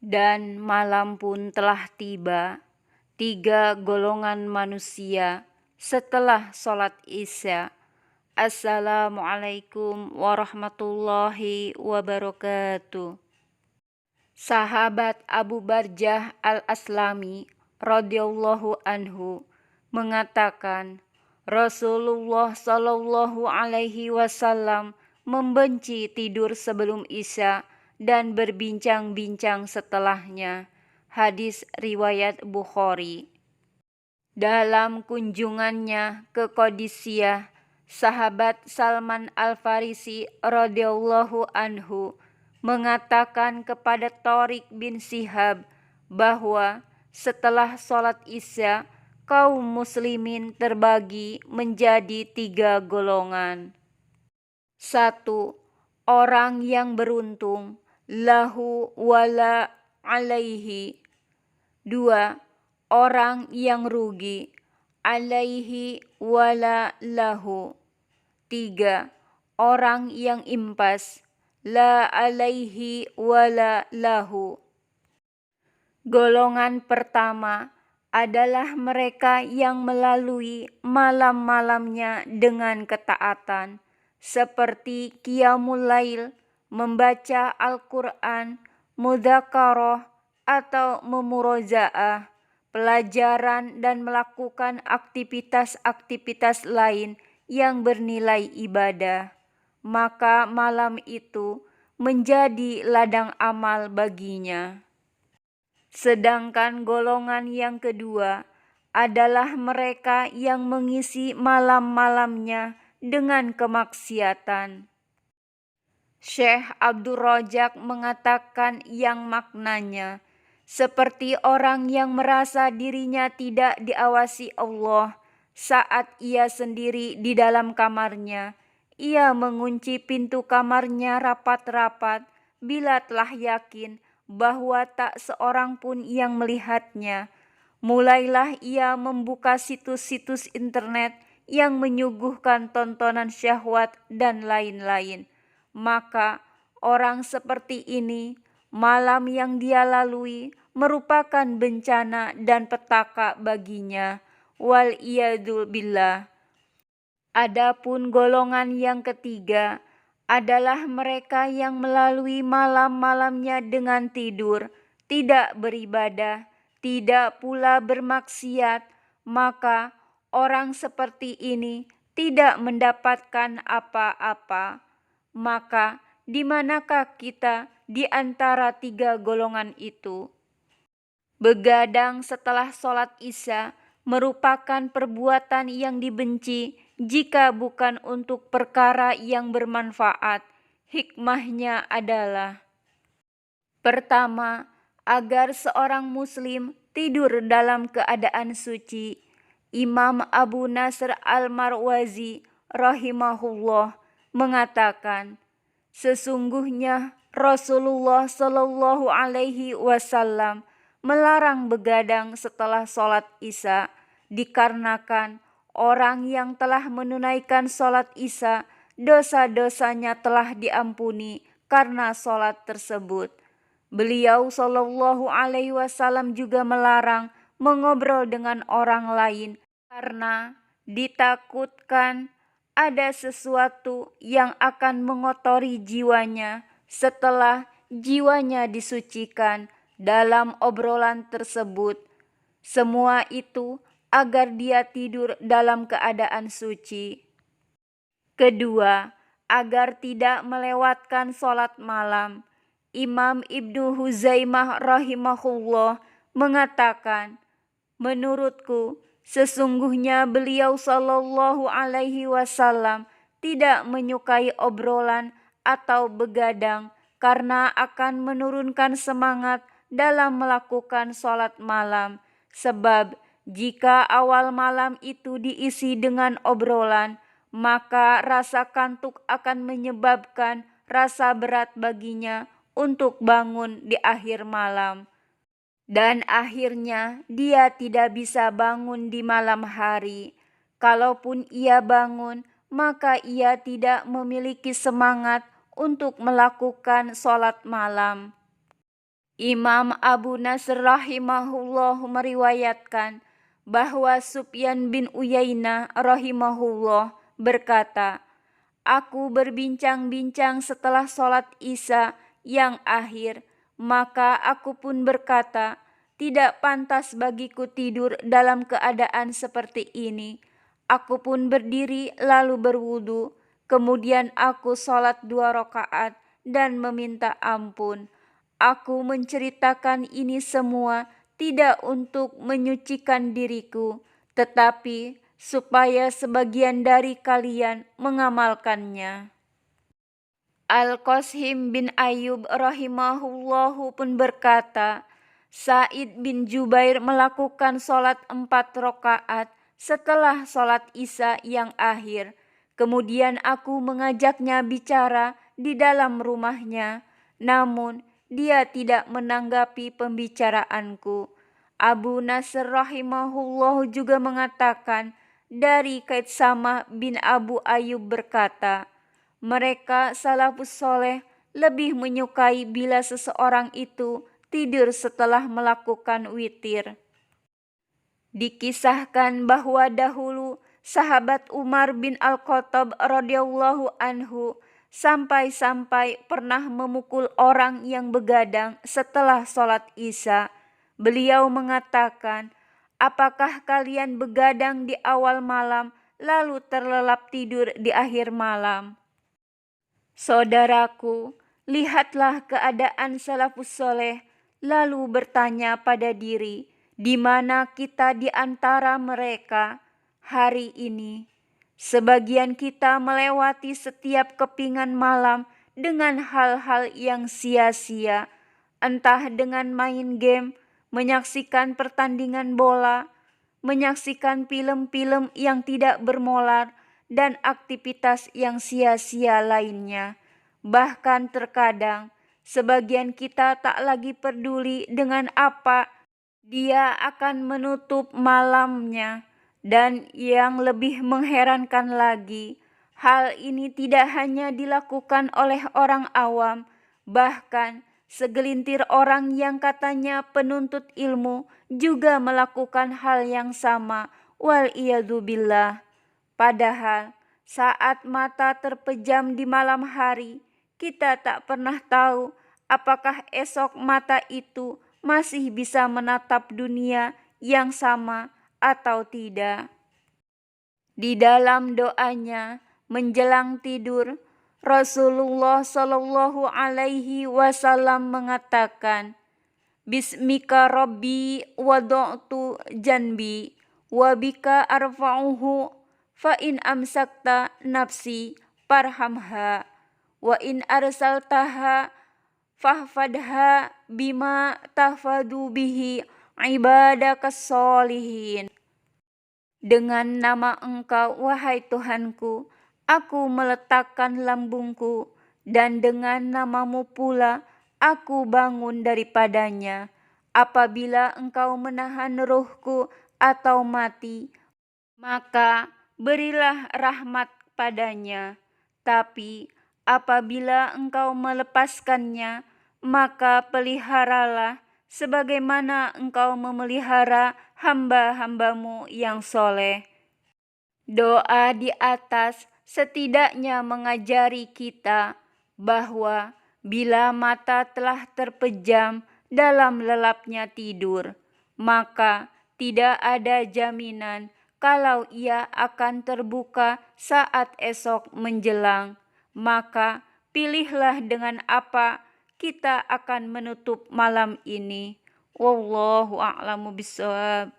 Dan malam pun telah tiba, tiga golongan manusia setelah sholat Isya. Assalamualaikum warahmatullahi wabarakatuh. Sahabat Abu Barjah al-Aslami radhiyallahu anhu mengatakan, Rasulullah Shallallahu alaihi wasallam membenci tidur sebelum Isya dan berbincang-bincang setelahnya. Hadis riwayat Bukhari. Dalam kunjungannya ke Qadisiyah, sahabat Salman Al-Farisi radhiyallahu anhu mengatakan kepada Tariq bin Shihab bahwa setelah sholat Isya, kaum muslimin terbagi menjadi tiga golongan. 1. Orang yang beruntung, lahu wala alaihi. 2. Orang yang rugi, alaihi wala lahu. 3. Orang yang impas, la alaihi wala lahu. Golongan pertama adalah mereka yang melalui malam-malamnya dengan ketaatan, seperti qiyamul lail, membaca Al-Quran, mudzakarah atau memurojaah, pelajaran dan melakukan aktivitas-aktivitas lain yang bernilai ibadah. Maka malam itu menjadi ladang amal baginya. Sedangkan golongan yang kedua adalah mereka yang mengisi malam-malamnya dengan kemaksiatan. Syekh Abdul Razak mengatakan yang maknanya seperti orang yang merasa dirinya tidak diawasi Allah saat ia sendiri di dalam kamarnya. Ia mengunci pintu kamarnya rapat-rapat bila telah yakin bahwa tak seorang pun yang melihatnya. Mulailah ia membuka situs-situs internet yang menyuguhkan tontonan syahwat dan lain-lain. Maka orang seperti ini, malam yang dia lalui merupakan bencana dan petaka baginya. Wal iyadu billah. Adapun golongan yang ketiga adalah mereka yang melalui malam-malamnya dengan tidur, tidak beribadah, tidak pula bermaksiat, maka orang seperti ini tidak mendapatkan apa-apa. Maka di manakah kita di antara tiga golongan itu? Begadang setelah sholat Isya merupakan perbuatan yang dibenci jika bukan untuk perkara yang bermanfaat. Hikmahnya adalah: pertama, agar seorang muslim tidur dalam keadaan suci. Imam Abu Nasr Al-Marwazi rahimahullah mengatakan, sesungguhnya Rasulullah Shallallahu alaihi wasallam melarang begadang setelah sholat Isya dikarenakan orang yang telah menunaikan sholat Isya dosa-dosanya telah diampuni karena sholat tersebut. Beliau Shallallahu alaihi wasallam juga melarang mengobrol dengan orang lain karena ditakutkan ada sesuatu yang akan mengotori jiwanya setelah jiwanya disucikan dalam obrolan tersebut. Semua itu agar dia tidur dalam keadaan suci. Kedua, agar tidak melewatkan sholat malam. Imam Ibnu Huzaimah rahimahullah mengatakan, menurutku sesungguhnya beliau Shallallahu alaihi wasallam tidak menyukai obrolan atau begadang karena akan menurunkan semangat dalam melakukan sholat malam. Sebab jika awal malam itu diisi dengan obrolan, maka rasa kantuk akan menyebabkan rasa berat baginya untuk bangun di akhir malam. Dan akhirnya dia tidak bisa bangun di malam hari. Kalaupun ia bangun, maka ia tidak memiliki semangat untuk melakukan sholat malam. Imam Abu Nasr rahimahullah meriwayatkan bahwa Sufyan bin Uyainah rahimahullah berkata, "Aku berbincang-bincang setelah sholat Isya yang akhir, maka aku pun berkata, tidak pantas bagiku tidur dalam keadaan seperti ini. Aku pun berdiri lalu berwudu, kemudian aku sholat 2 rakaat dan meminta ampun. Aku menceritakan ini semua tidak untuk menyucikan diriku, tetapi supaya sebagian dari kalian mengamalkannya." Al-Qasim bin Ayyub rahimahullahu pun berkata, Sa'id bin Jubair melakukan sholat 4 rakaat setelah sholat Isya yang akhir. Kemudian aku mengajaknya bicara di dalam rumahnya, namun dia tidak menanggapi pembicaraanku. Abu Nasr rahimahullah juga mengatakan dari Kaitsamah bin Abu Ayyub berkata, mereka salafus soleh lebih menyukai bila seseorang itu tidur setelah melakukan witir. Dikisahkan bahwa dahulu sahabat Umar bin Al-Khattab radhiyallahu anhu sampai-sampai pernah memukul orang yang begadang setelah sholat Isya. Beliau mengatakan, "Apakah kalian begadang di awal malam lalu terlelap tidur di akhir malam?" Saudaraku, lihatlah keadaan salafus soleh, lalu bertanya pada diri, di mana kita di antara mereka hari ini? Sebagian kita melewati setiap kepingan malam dengan hal-hal yang sia-sia, entah dengan main game, menyaksikan pertandingan bola, menyaksikan film-film yang tidak bermolar, dan aktivitas yang sia-sia lainnya. Bahkan terkadang sebagian kita tak lagi peduli dengan apa dia akan menutup malamnya. Dan yang lebih mengherankan lagi, hal ini tidak hanya dilakukan oleh orang awam, bahkan segelintir orang yang katanya penuntut ilmu juga melakukan hal yang sama, wal iyadzubillah. Padahal saat mata terpejam di malam hari, kita tak pernah tahu apakah esok mata itu masih bisa menatap dunia yang sama atau tidak. Di dalam doanya menjelang tidur, Rasulullah Shallallahu Alaihi Wasallam mengatakan, "Bismika Rabbi wada'tu janbi, wabika arfa'uhu, fa in amsakta nafsi parhamha, wa in arsaltaha fahfadha bima tahfadu bihi ibadakas solihin." Dengan nama Engkau, wahai Tuhanku, aku meletakkan lambungku, dan dengan namamu pula aku bangun daripadanya. Apabila Engkau menahan ruhku atau mati, maka berilah rahmat padanya. Tapi apabila Engkau melepaskannya, maka peliharalah sebagaimana Engkau memelihara hamba-hambamu yang soleh. Doa di atas setidaknya mengajari kita bahwa bila mata telah terpejam dalam lelapnya tidur, maka tidak ada jaminan kalau ia akan terbuka saat esok menjelang. Maka pilihlah dengan apa kita akan menutup malam ini. Wallahu a'lamu bishawab.